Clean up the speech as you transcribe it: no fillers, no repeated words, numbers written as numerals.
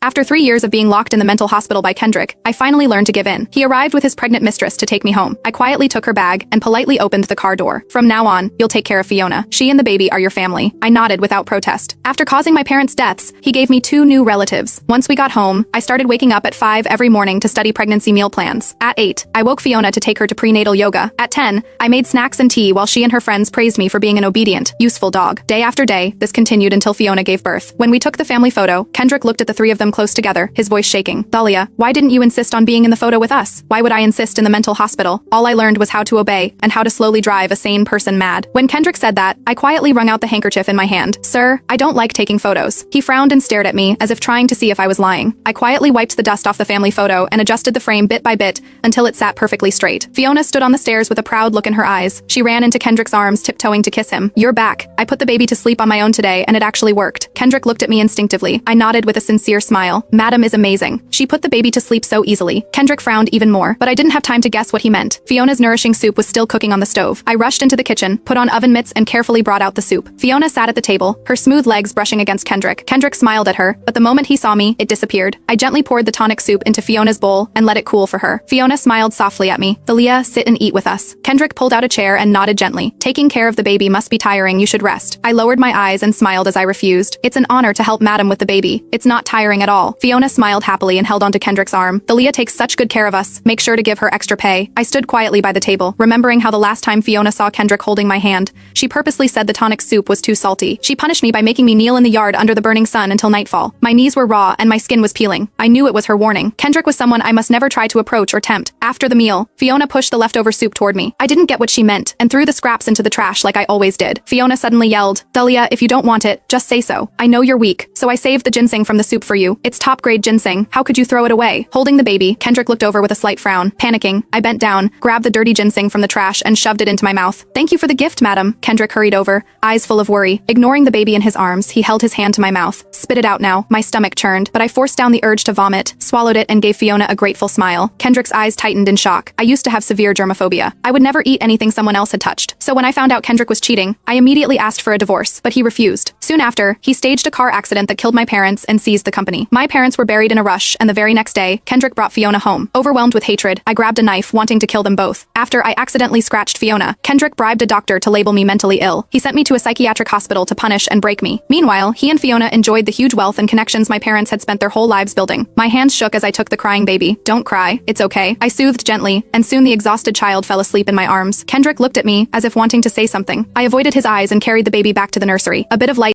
After 3 years of being locked in the mental hospital by Kendrick, I finally learned to give in. He arrived with his pregnant mistress to take me home. I quietly took her bag and politely opened the car door. From now on, you'll take care of Fiona. She and the baby are your family. I nodded without protest. After causing my parents' deaths, he gave me 2 new relatives. Once we got home, I started waking up at 5 every morning to study pregnancy meal plans. At 8, I woke Fiona to take her to prenatal yoga. At 10, I made snacks and tea while she and her friends praised me for being an obedient, useful dog. Day after day, this continued until Fiona gave birth. When we took the family photo, Kendrick looked at the 3 of them close together, his voice shaking. Thalia, why didn't you insist on being in the photo with us? Why would I insist in the mental hospital? All I learned was how to obey and how to slowly drive a sane person mad. When Kendrick said that, I quietly wrung out the handkerchief in my hand. Sir, I don't like taking photos. He frowned and stared at me as if trying to see if I was lying. I quietly wiped the dust off the family photo and adjusted the frame bit by bit until it sat perfectly straight. Fiona stood on the stairs with a proud look in her eyes. She ran into Kendrick's arms, tiptoeing to kiss him. You're back. I put the baby to sleep on my own today and it actually worked. Kendrick looked at me instinctively. I nodded with a sincere smile. Madam is amazing. She put the baby to sleep so easily. Kendrick frowned even more, but I didn't have time to guess what he meant. Fiona's nourishing soup was still cooking on the stove. I rushed into the kitchen, put on oven mitts and carefully brought out the soup. Fiona sat at the table, her smooth legs brushing against Kendrick. Kendrick smiled at her, but the moment he saw me, it disappeared. I gently poured the tonic soup into Fiona's bowl and let it cool for her. Fiona smiled softly at me. Thalia, sit and eat with us. Kendrick pulled out a chair and nodded gently. Taking care of the baby must be tiring, you should rest. I lowered my eyes and smiled as I refused. It's an honor to help Madam with the baby. It's not tiring at all. Fiona smiled happily and held onto Kendrick's arm. Thalia takes such good care of us. Make sure to give her extra pay. I stood quietly by the table, remembering how the last time Fiona saw Kendrick holding my hand, she purposely said the tonic soup was too salty. She punished me by making me kneel in the yard under the burning sun until nightfall. My knees were raw and my skin was peeling. I knew it was her warning. Kendrick was someone I must never try to approach or tempt. After the meal, Fiona pushed the leftover soup toward me. I didn't get what she meant and threw the scraps into the trash like I always did. Fiona suddenly yelled, Thalia, if you don't want it, just say so. I know you're weak, so I saved the ginseng from the soup for you. It's top-grade ginseng. How could you throw it away? Holding the baby, Kendrick looked over with a slight frown. Panicking, I bent down, grabbed the dirty ginseng from the trash and shoved it into my mouth. Thank you for the gift, madam. Kendrick hurried over, eyes full of worry. Ignoring the baby in his arms, he held his hand to my mouth. Spit it out now. My stomach churned, but I forced down the urge to vomit, swallowed it and gave Fiona a grateful smile. Kendrick's eyes tightened in shock. I used to have severe germophobia. I would never eat anything someone else had touched. So when I found out Kendrick was cheating, I immediately asked for a divorce, but he refused. Soon after, he staged a car accident that killed my parents and seized the company. My parents were buried in a rush, and the very next day, Kendrick brought Fiona home. Overwhelmed with hatred, I grabbed a knife, wanting to kill them both. After I accidentally scratched Fiona, Kendrick bribed a doctor to label me mentally ill. He sent me to a psychiatric hospital to punish and break me. Meanwhile, he and Fiona enjoyed the huge wealth and connections my parents had spent their whole lives building. My hands shook as I took the crying baby. Don't cry, it's okay. I soothed gently, and soon the exhausted child fell asleep in my arms. Kendrick looked at me, as if wanting to say something. I avoided his eyes and carried the baby back to the nursery. A bit of light